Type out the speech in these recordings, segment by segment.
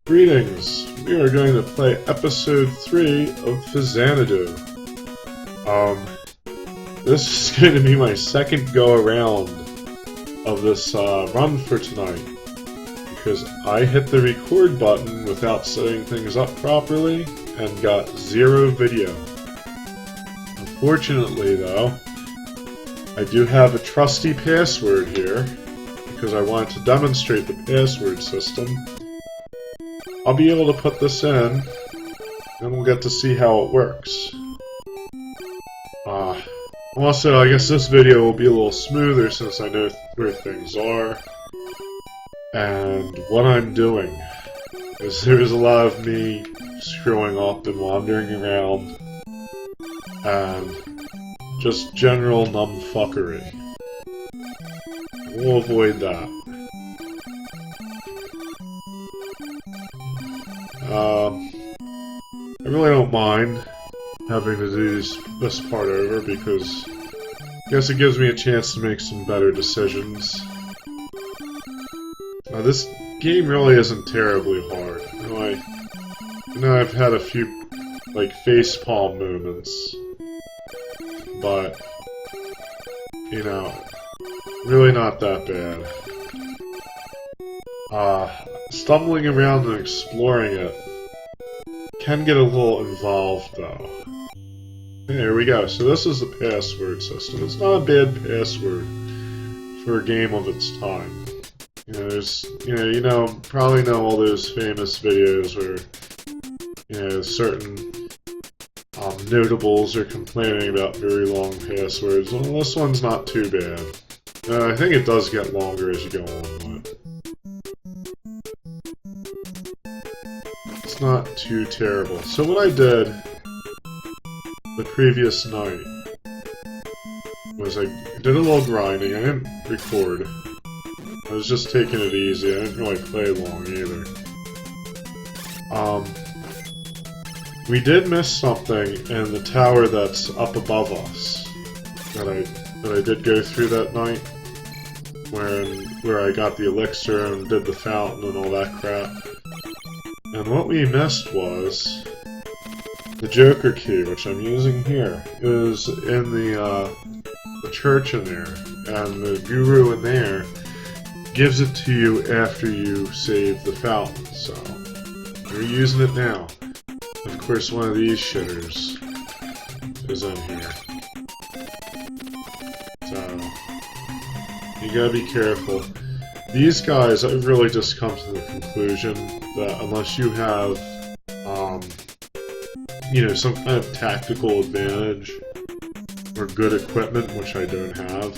Greetings! We are going to play episode 3 of Faxanadu. This is going to be my second go-around of this run for tonight, because I hit the record button without setting things up properly and got 0 video. Unfortunately though, I do have a trusty password here, because I wanted to demonstrate the password system. I'll be able to put this in, and we'll get to see how it works. Also, I guess this video will be a little smoother since I know where things are and what I'm doing. Because there's a lot of me screwing up and wandering around and just general numbfuckery. We'll avoid that. I really don't mind having to do this part over because I guess it gives me a chance to make some better decisions. This game really isn't terribly hard. You know, I've had a few, like, facepalm moments, but, you know, really not that bad. Stumbling around and exploring it can get a little involved, though. There we go. So this is the password system. It's not a bad password for a game of its time. You know, there's, probably know all those famous videos where, certain notables are complaining about very long passwords. Well, this one's not too bad. I think it does get longer as you go on, but it's not too terrible. So what I did the previous night was I did a little grinding. I didn't record. I was just taking it easy. I didn't really play long either. We did miss something in the tower that's up above us that I did go through that night, where I got the elixir and did the fountain and all that crap. And what we missed was the Joker key, which I'm using here. It was in the church in there, and the guru in there gives it to you after you save the fountain, so we're using it now. Of course, one of these shitters is in here. So, you gotta be careful. These guys, I've really just come to the conclusion that unless you have, some kind of tactical advantage or good equipment, which I don't have,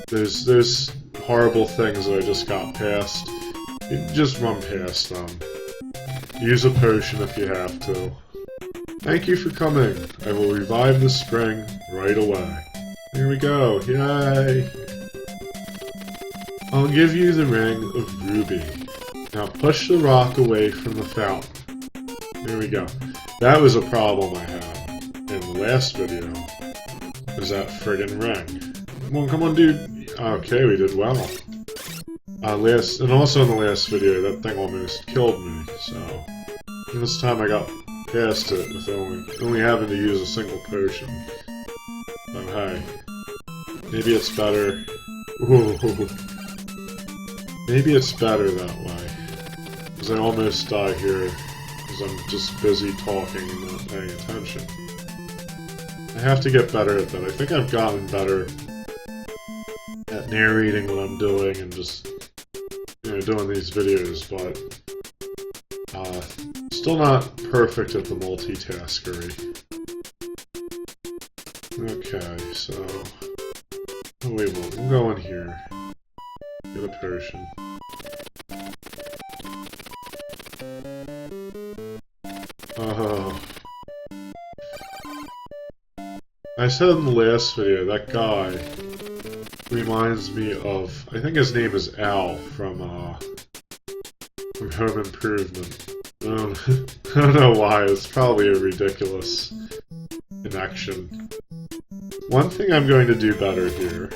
there's horrible things that I just got past. You just run past them. Use a potion if you have to. Thank you for coming. I will revive the spring right away. Here we go. Yay! I'll give you the ring of ruby. Now push the rock away from the fountain. Here we go. That was a problem I had in the last video. Was that friggin' ring. Come on, dude. Okay, we did well. And also in the last video, that thing almost killed me, so this time I got past it with only having to use a single potion. Oh hey. Maybe it's better. Ooh. Maybe it's better that way. Because I almost die here, because I'm just busy talking and not paying attention. I have to get better at that. I think I've gotten better at narrating what I'm doing and just, doing these videos, but still not perfect at the multitaskery. Okay, so we'll go in here. Get a potion. Oh. I said in the last video, that guy reminds me of, I think his name is Al from Home Improvement. I don't know why, it's probably a ridiculous connection. One thing I'm going to do better here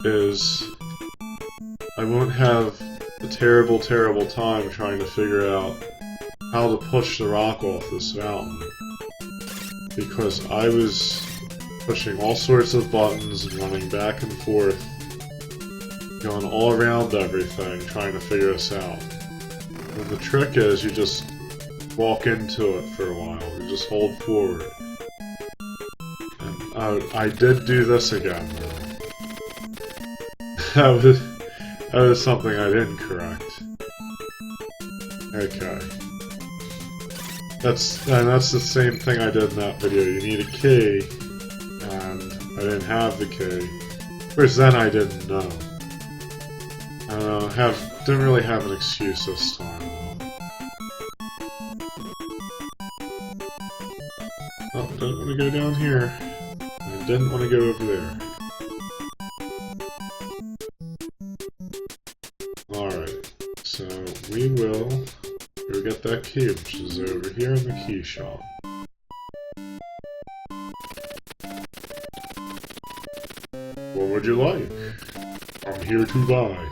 is I won't have the terrible, terrible time trying to figure out how to push the rock off this mountain. Because I was pushing all sorts of buttons and running back and forth, going all around everything, trying to figure this out. And the trick is you just walk into it for a while, you just hold forward. And I did do this again, though. That was something I didn't correct. Okay. That's the same thing I did in that video. You need a key, and I didn't have the key. Of course, then I didn't know. Didn't really have an excuse this time, though. Oh, didn't want to go down here. I didn't want to go over there. Alright, so we will go get that key, which is over here in the key shop. What would you like? I'm here to buy.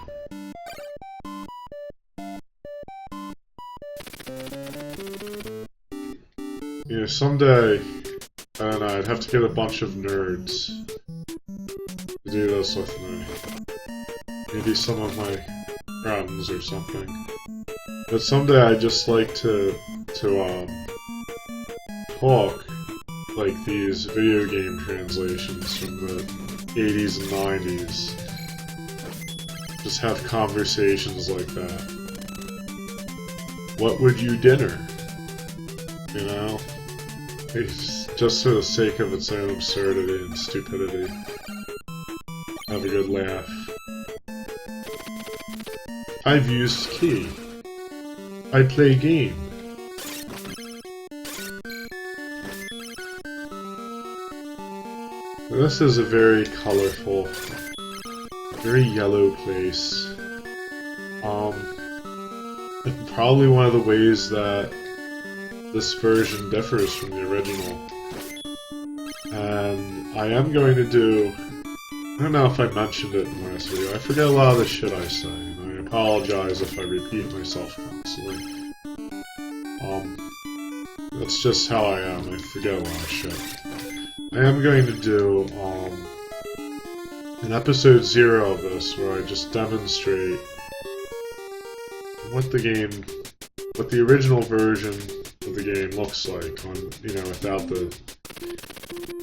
You know, someday, I don't know, I'd have to get a bunch of nerds to do this with me. Maybe some of my friends or something. But someday I'd just like to talk like these video game translations from the 80s and 90s. Just have conversations like that. What would you dinner? You know? It's just for the sake of its own absurdity and stupidity. Have a good laugh. I've used key. I play game. This is a very colorful, very yellow place. Probably one of the ways that this version differs from the original. And I am going to do... I don't know if I mentioned it in the last video. I forget a lot of the shit I say, and I apologize if I repeat myself constantly. That's just how I am. I forget a lot of shit. I am going to do an episode 0 of this where I just demonstrate what the original version of the game looks like on, you know, without the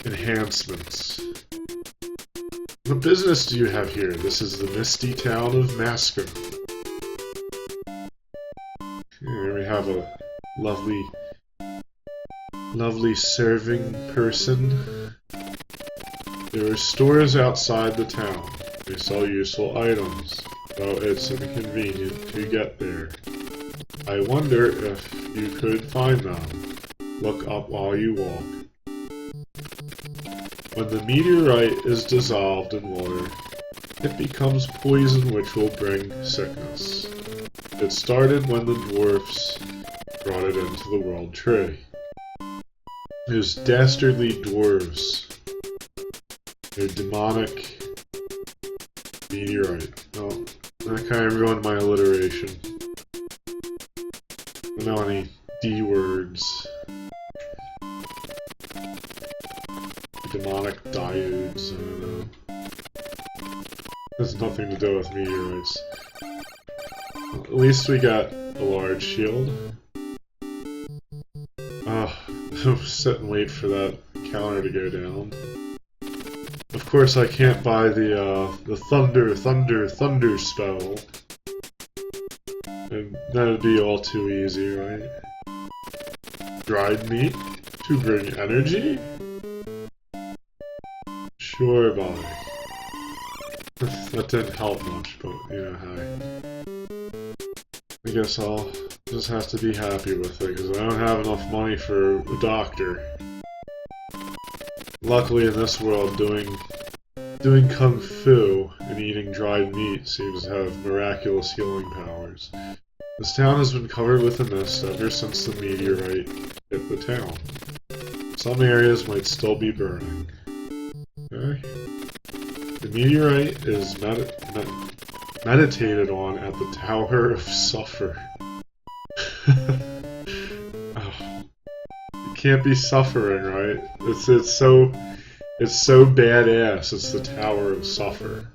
enhancements. What business do you have here? This is the misty town of Masco. Here we have a lovely serving person. There are stores outside the town. They sell useful items, though it's inconvenient to get there. I wonder if you could find them. Look up while you walk. When the meteorite is dissolved in water, it becomes poison which will bring sickness. It started when the dwarfs brought it into the world tree. Those dastardly dwarves. Their demonic meteorite. Oh, that kind of ruined my alliteration. I don't know any D words. Demonic diodes, I don't know. Has nothing to do with meteorites. Well, at least we got a large shield. Sit and wait for that counter to go down. Of course I can't buy the thunder spell. And that'd be all too easy, right? Dried meat to bring energy? Sure, bye. That didn't help much, but you know, hey. I guess I'll just have to be happy with it, because I don't have enough money for a doctor. Luckily in this world, doing kung fu and eating dried meat seems to have miraculous healing powers. This town has been covered with a mist ever since the meteorite hit the town. Some areas might still be burning. Okay. The meteorite is meditated on at the Tower of Suffer. Oh, you can't be suffering, right? It's so badass. It's the Tower of Suffer.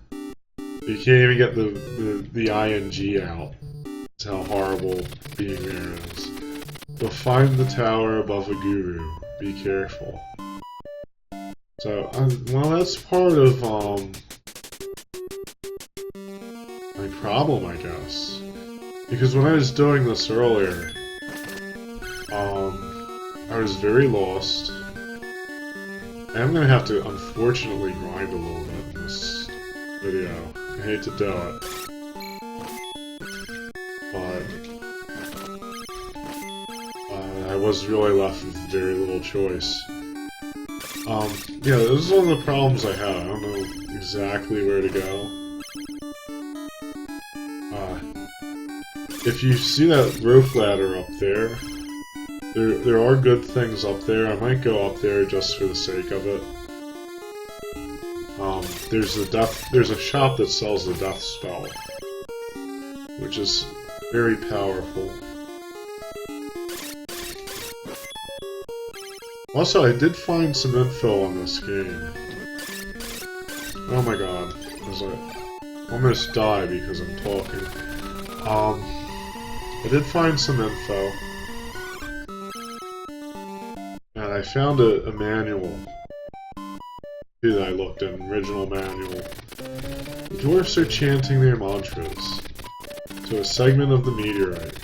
You can't even get the ing out. That's how horrible being there is. But find the tower above a guru. Be careful. So, well, that's part of my problem, I guess. Because when I was doing this earlier, I was very lost. I'm gonna have to, unfortunately, grind a little bit in this video. I hate to do it. But I was really left with very little choice. Yeah, this is one of the problems I had. I don't know exactly where to go. If you see that rope ladder up there, there are good things up there. I might go up there just for the sake of it. There's a shop that sells the death spell, which is very powerful. Also, I did find some info on this game. Oh my god, I almost die because I'm talking. I did find some info, and I found a manual. That I looked in, original manual. The dwarfs are chanting their mantras to a segment of the meteorite.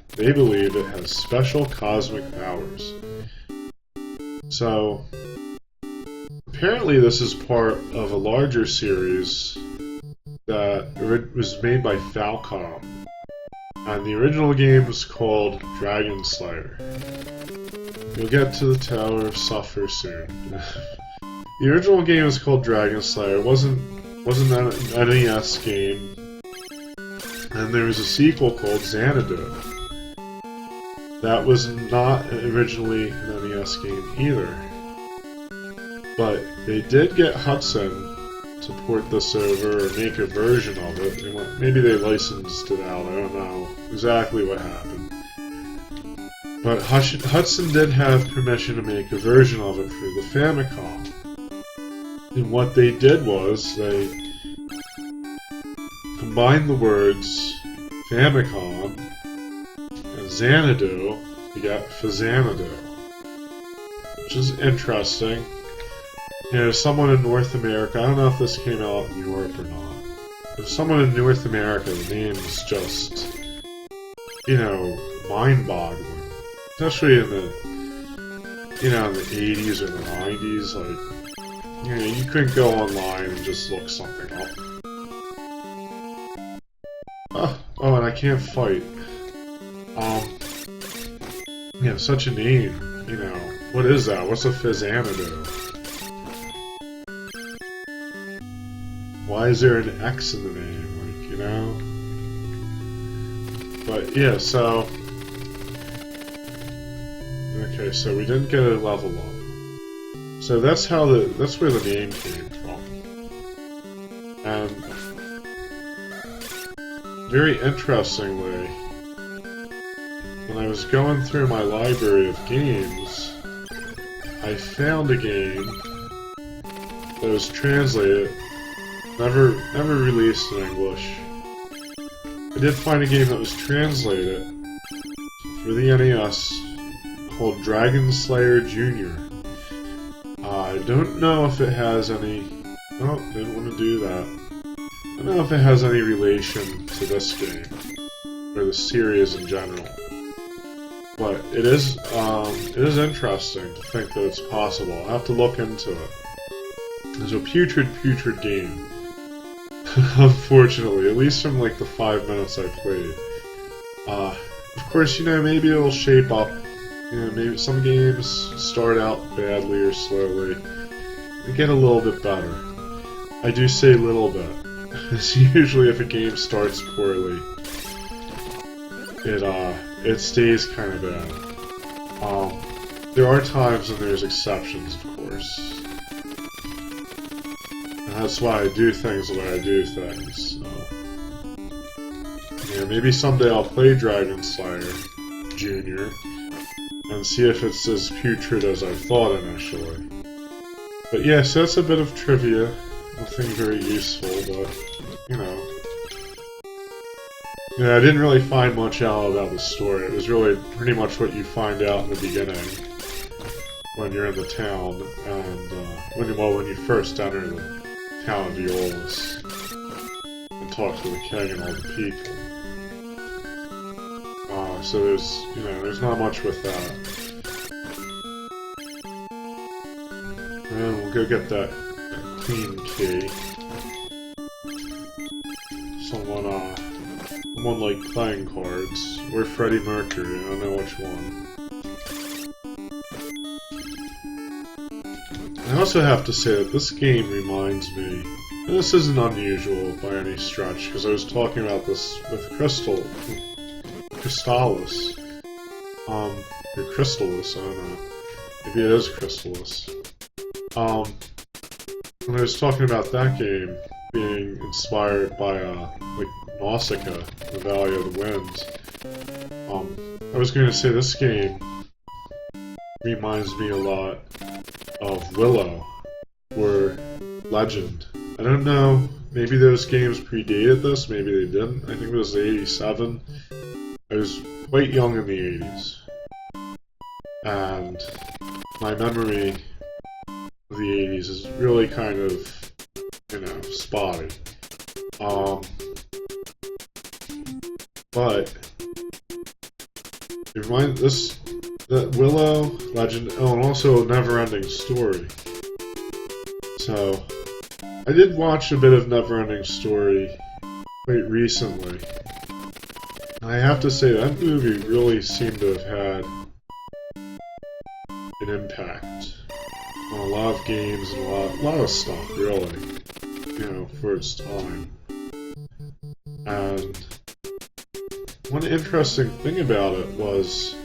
They believe it has special cosmic powers. So, apparently this is part of a larger series that was made by Falcom. And the original game was called Dragon Slayer. You'll get to the Tower of Suffer soon. The original game was called Dragon Slayer. It wasn't an NES game. And there was a sequel called Xanadu. That was not originally an NES game either. But they did get Hudson to port this over or make a version of it. Maybe they licensed it out, I don't know exactly what happened. But Hudson did have permission to make a version of it for the Famicom. And what they did was, they combined the words Famicom and Xanadu to get Faxanadu, which is interesting. You know, someone in North America, I don't know if this came out in Europe or not, if someone in North America, the name is just, you know, mind-boggling. Especially in the, you know, in the 80s or the 90s, like, you know, you couldn't go online and just look something up. Oh, and I can't fight. Yeah, such a name, you know. What is that? What's a Faxanadu? Why is there an X in the name? Like, you know? But, yeah, so... Okay, so we didn't get a level up. So that's where the name came from. And very interestingly, when I was going through my library of games, I found a game that was translated, never released in English. I did find a game that was translated for the NES called Dragon Slayer Jr. I don't know if it has any... Oh, didn't want to do that. I don't know if it has any relation to this game, or the series in general. But it is interesting to think that it's possible. I'll have to look into it. It's a putrid game. Unfortunately, at least from like the 5 minutes I played. Of course, you know, maybe it'll shape up. You know, maybe some games start out badly or slowly. They get a little bit better. I do say little bit. It's usually if a game starts poorly, it stays kind of bad. There are times when there's exceptions, of course. And that's why I do things the way I do things. Yeah, maybe someday I'll play Dragon Slayer Jr. and see if it's as putrid as I thought initially. But yeah, so that's a bit of trivia. Nothing very useful, but, you know. Yeah, I didn't really find much out about the story. It was really pretty much what you find out in the beginning when you're in the town, and when you first enter the town of Aeolus and talk to the king and all the people. So there's not much with that. And we'll go get that queen key. Someone like playing cards. Or Freddie Mercury, I don't know which one. I also have to say that this game reminds me, and this isn't unusual by any stretch, because I was talking about this with Crystalis. Or Crystalis, I don't know. Maybe it is Crystalis. When I was talking about that game being inspired by, like, Nausicaa, the Valley of the Winds, I was going to say this game reminds me a lot of Willow, or Legend. I don't know, maybe those games predated this, maybe they didn't. I think it was 87. I was quite young in the 80s. And my memory of the 80s is really kind of, spotty. But it reminds that Willow, Legend, and also Neverending Story. So I did watch a bit of Neverending Story quite recently. And I have to say that movie really seemed to have had an impact on a lot of games and a lot of stuff, really, for its time. And one interesting thing about it was,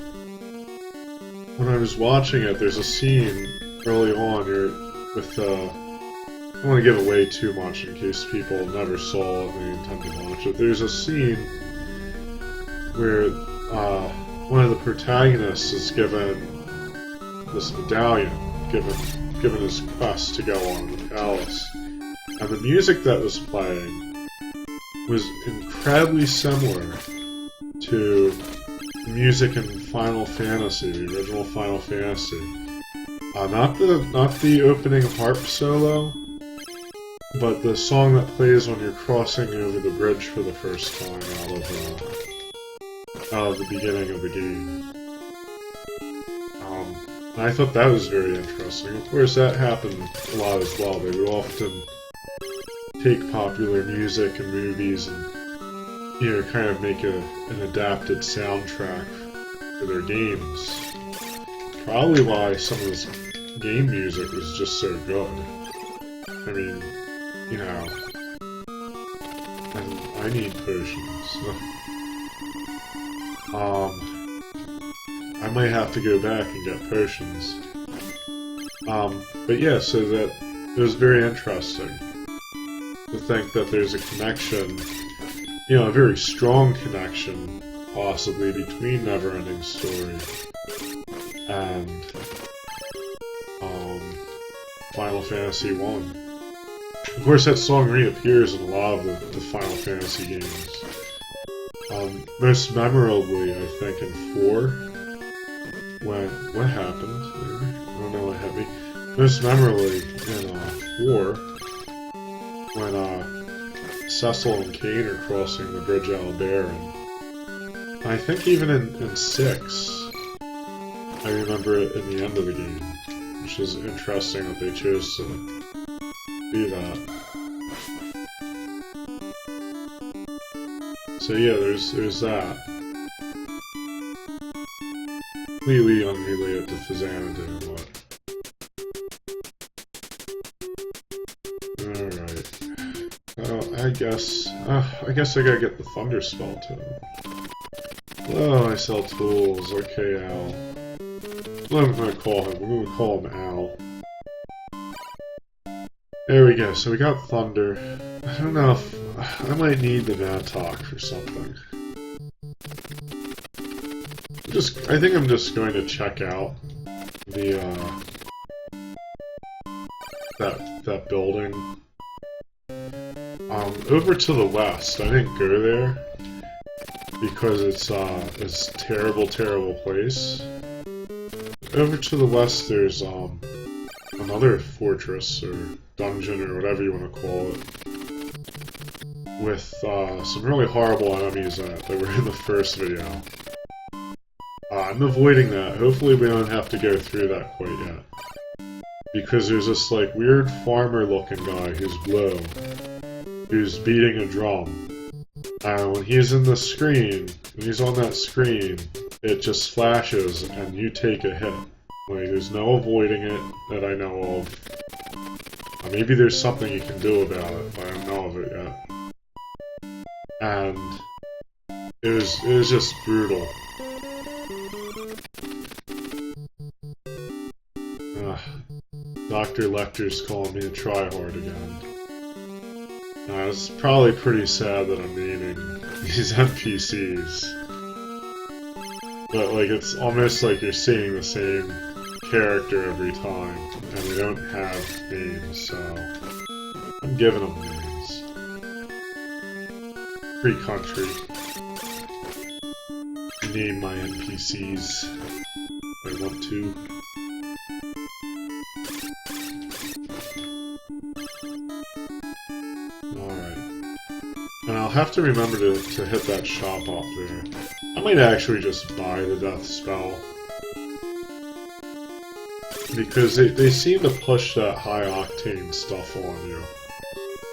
when I was watching it, there's a scene early on with, I don't want to give away too much in case people never saw it and they intend to watch it. There's a scene where one of the protagonists is given this medallion, given his quest to go on in the palace. And the music that was playing was incredibly similar to music in Final Fantasy, the original Final Fantasy. Not the opening harp solo, but the song that plays when you're crossing over the bridge for the first time out of the beginning of the game. And I thought that was very interesting. Of course, that happened a lot as well. They would often take popular music and movies and kind of make an adapted soundtrack for their games. Probably why some of this game music was just so good. I mean, and I need potions. I might have to go back and get potions. But yeah, so that it was very interesting to think that there's a connection, a very strong connection, possibly, between Neverending Story and Final Fantasy 1. Of course, that song reappears in a lot of the Final Fantasy games. Most memorably, I think, in 4, what happened? I don't know what hit me. Most memorably in 4, when Cecil and Kane are crossing the Bridge Albert, and I think even in 6, I remember it in the end of the game, which is interesting that they chose to do that. So yeah, there's that. Completely unrelated to Faxanadu, but... Alright. I guess I gotta get the Thunder spell too. Oh, I sell tools. Okay, Al. What am I gonna call him? We're gonna call him Al. There we go, so we got Thunder. I don't know if... I might need the Matok for something. I think I'm just going to check out the, that building. Over to the west, I didn't go there, because it's a terrible, terrible place. Over to the west, there's, another fortress, or dungeon, or whatever you want to call it, with, some really horrible enemies in it that were in the first video. I'm avoiding that. Hopefully we don't have to go through that quite yet. Because there's this, like, weird farmer-looking guy who's blue, who's beating a drum. And when he's in the screen, when he's on that screen, it just flashes and you take a hit. Like, there's no avoiding it that I know of. Maybe there's something you can do about it, but I don't know of it yet. And it was just brutal. Dr. Lecter's calling me a tryhard again. It's probably pretty sad that I'm meeting these NPCs. But, like, it's almost like you're seeing the same character every time, and they don't have names, so I'm giving them names. Free country. Name my NPCs if I want to. Alright. And I'll have to remember to hit that shop up there. I might actually just buy the death spell. Because they seem to push that high octane stuff on you.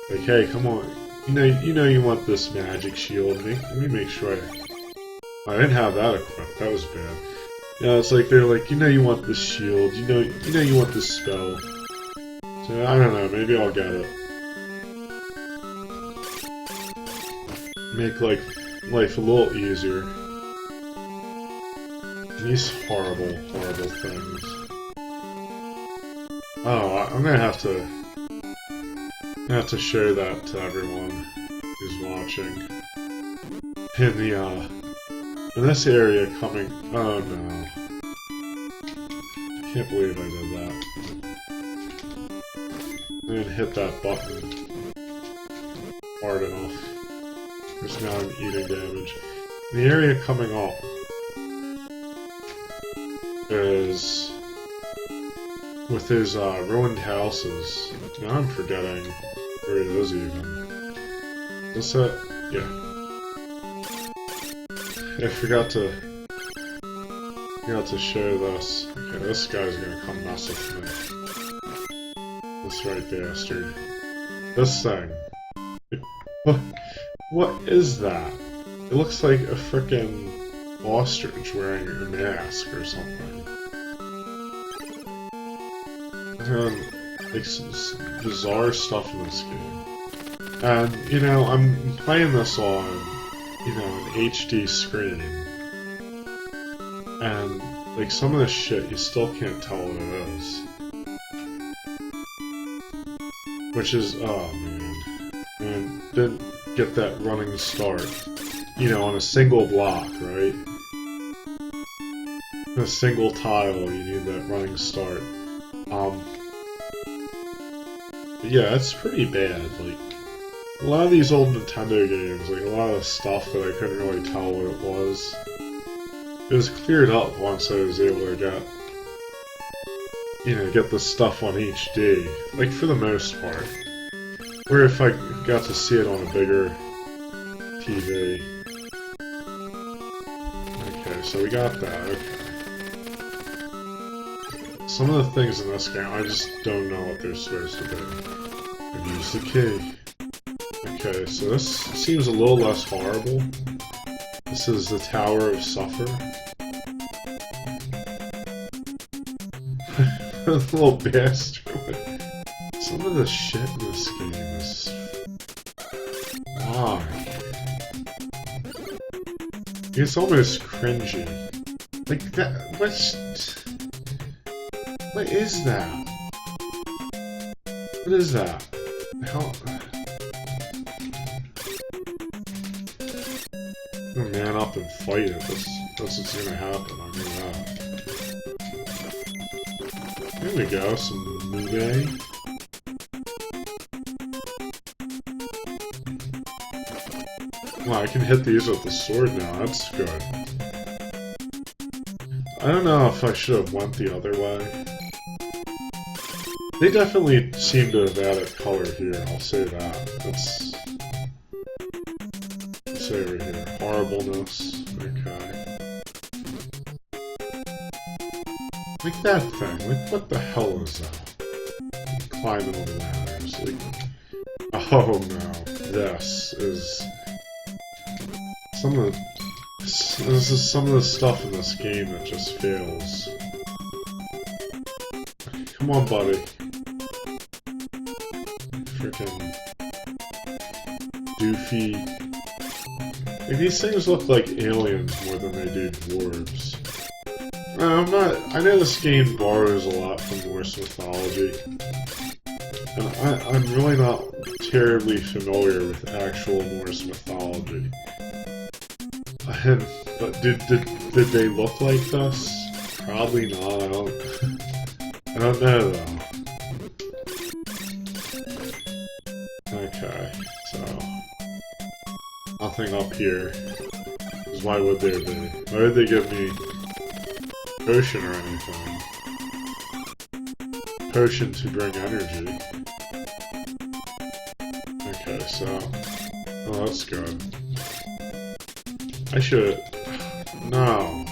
Like, hey, come on. You know you want this magic shield. Let me make sure I didn't have that equipped. That was bad. Yeah, it's like they're like, you want this shield. You know you want this spell. So I don't know, maybe I'll get it. Make, like, life a little easier. These horrible, horrible things. Oh, I'm gonna have to show that to everyone who's watching. In this area coming... Oh no. I can't believe I did that. I didn't hit that button hard enough. Because now I'm eating damage. The area coming up is with his ruined houses. Now I'm forgetting where it is even. Is that? Yeah. I forgot to show this. Okay, this guy's gonna come mess with me. This right bastard. This thing. What is that? It looks like a frickin' ostrich wearing a mask or something. Like some bizarre stuff in this game. And, I'm playing this on, an HD screen. And, like, some of this shit you still can't tell what it is. Which is, oh man. And didn't get that running start. On a single block, right? In a single tile, you need that running start. Yeah, it's pretty bad. Like, a lot of these old Nintendo games, like, a lot of stuff that I couldn't really tell what it was. It was cleared up once I was able to get the stuff on HD. Like, for the most part. Or if I got to see it on a bigger TV. Okay, so we got that, okay. Some of the things in this game, I just don't know what they're supposed to be. I've used the key. Okay, so this seems a little less horrible. This is the Tower of Suffer. Little bastard. Some of the shit in this game is... Why? It's almost cringy. Like, that... What is that? What is that? How... Oh man, up up and fight it. That's what's gonna happen, I know that. Here we go, some Muge. Well, I can hit these with the sword now, that's good. I don't know if I should have went the other way. They definitely seem to have added color here, I'll say that. Let's say right here, horribleness, okay. Like that thing, like what the hell is that? Climbing on the ladders, like... Oh no, this is... This is some of the stuff in this game that just fails. Come on, buddy. Freaking doofy. Like, these things look like aliens more than they do dwarves. I know this game borrows a lot from Norse mythology. And I'm really not terribly familiar with actual Norse mythology. But did they look like this? Probably not. I don't know though. Okay, so nothing up here. Because why would there be? Why would they give me potion or anything? Potion to bring energy. Okay, so oh, that's good. I should... No.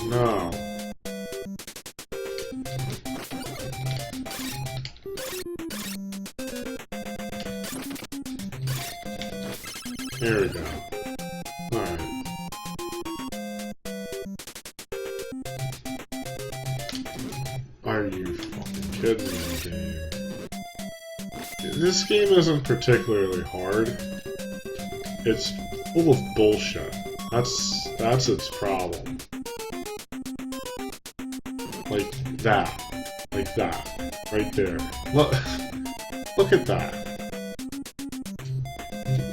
No. Here we go. Alright. Are you fucking kidding me, game? This game isn't particularly hard. It's full of bullshit. That's its problem. Like that. Like that. Right there. Look at that.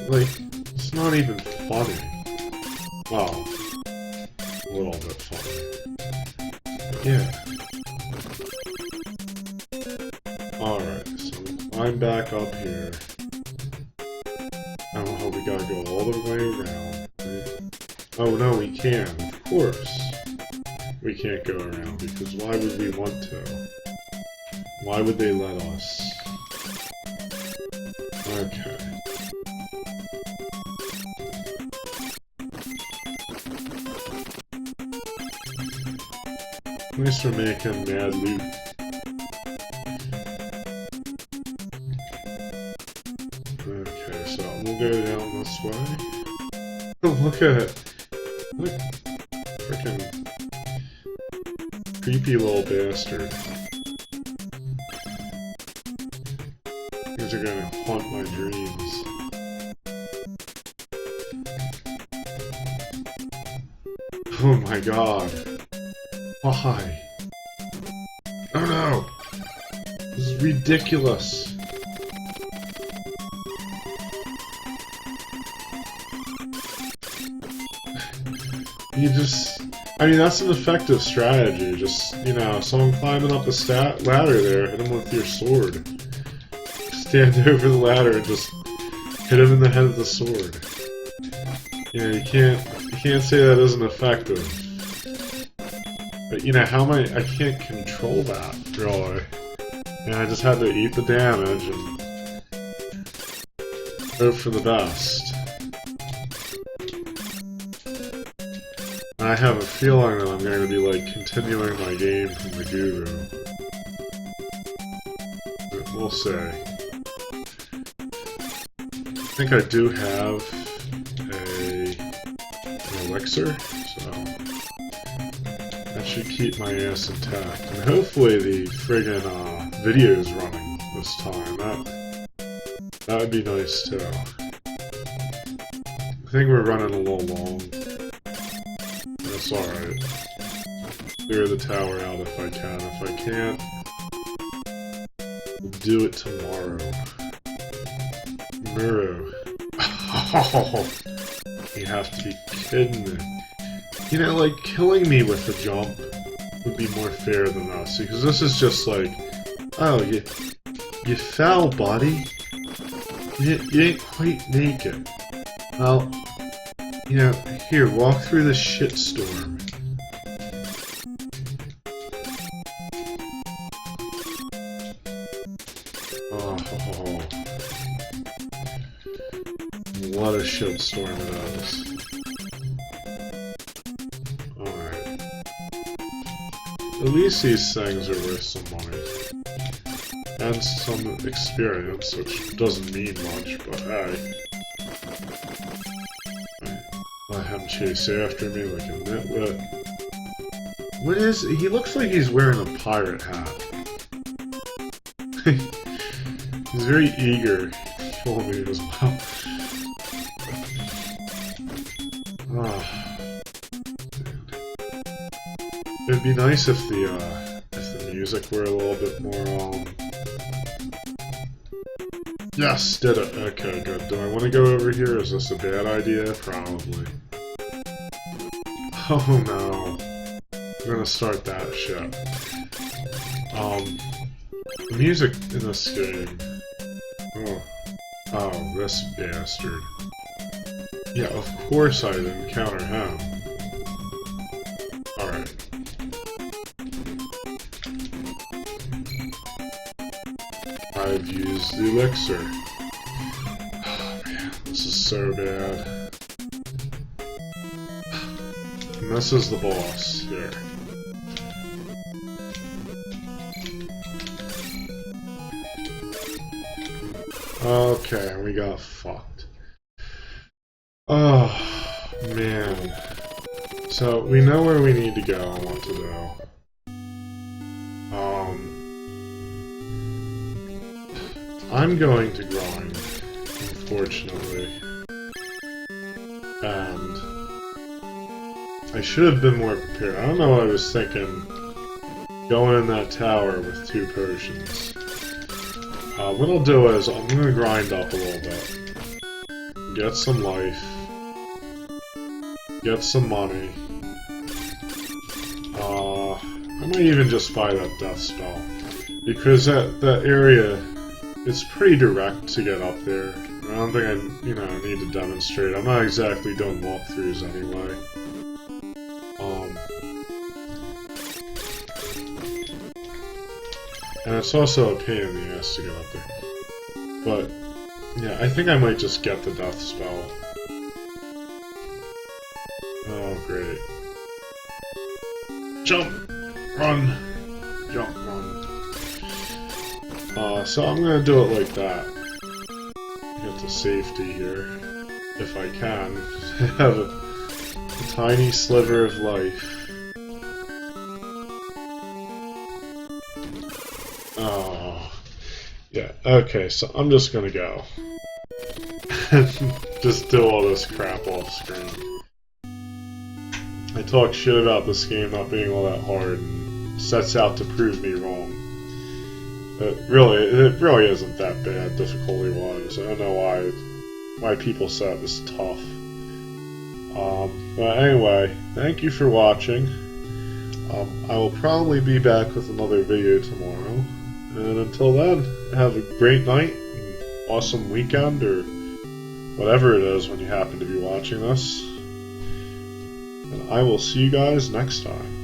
Like, it's not even funny. Well, a little bit funny. Yeah. Alright, so I'm back up here. Oh, we gotta go all the way around. Oh no, we can. Of course. We can't go around, because why would we want to? Why would they let us? Okay. Thanks for making mad loot. Okay, so we'll go down this way. Oh, look at it! Look, frickin' creepy little bastard. These are gonna haunt my dreams. Oh my god. Why? Oh no! This is ridiculous! You just... I mean, that's an effective strategy. Just, you know, someone climbing up a ladder there, hit him with your sword. Stand over the ladder and just hit him in the head with the sword. You know, you can't say that isn't effective. But, you know, I can't control that, really. And I just had to eat the damage and hope for the best. I have a feeling that I'm going to be, like, continuing my game from the Guru. But we'll see. I think I do have an elixir, so that should keep my ass intact. And hopefully the friggin' video's running this time. That would be nice, too. I think we're running a little long. That's alright. Clear the tower out if I can. If I can't, we'll do it tomorrow. Muro. Oh, you have to be kidding me. You know, like, killing me with a jump would be more fair than this, because this is just like, oh, you fell, buddy. You didn't quite make it. Well, you know, here, walk through the shitstorm. Oh, what a shitstorm it is. Alright. At least these things are worth some money. And some experience, which doesn't mean much, but hey. Let him chase after me like a nitwit. What is... He looks like he's wearing a pirate hat. He's very eager to kill me as well. Oh. It'd be nice if the music were a little bit more, Yes, did it. Okay, good. Do I want to go over here? Is this a bad idea? Probably. Oh no. We're gonna start that shit. The music in this game. Oh, this bastard. Yeah, of course I'd encounter him. Alright. I've used the elixir. Oh man, this is so bad. And this is the boss here. Okay, we got fucked. Oh man. So we know where we need to go and what to do. I'm going to grind, unfortunately. And I should have been more prepared. I don't know what I was thinking going in that tower with 2 potions. What I'll do is I'm going to grind up a little bit. Get some life. Get some money. I might even just buy that death spell. Because that area... It's pretty direct to get up there. I don't think I, need to demonstrate. I'm not exactly doing walkthroughs anyway. And it's also a pain in the ass to get up there. But, yeah, I think I might just get the death spell. Oh, great. Jump! Run! Jump, run. So I'm gonna do it like that. Get to safety here, if I can. Have a tiny sliver of life. Oh, yeah. Okay, so I'm just gonna go. Just do all this crap off screen. I talk shit about this game not being all that hard, and sets out to prove me wrong. It really isn't that bad, difficulty-wise. I don't know why people said it was tough. But anyway, thank you for watching. I will probably be back with another video tomorrow. And until then, have a great night, an awesome weekend, or whatever it is when you happen to be watching this. And I will see you guys next time.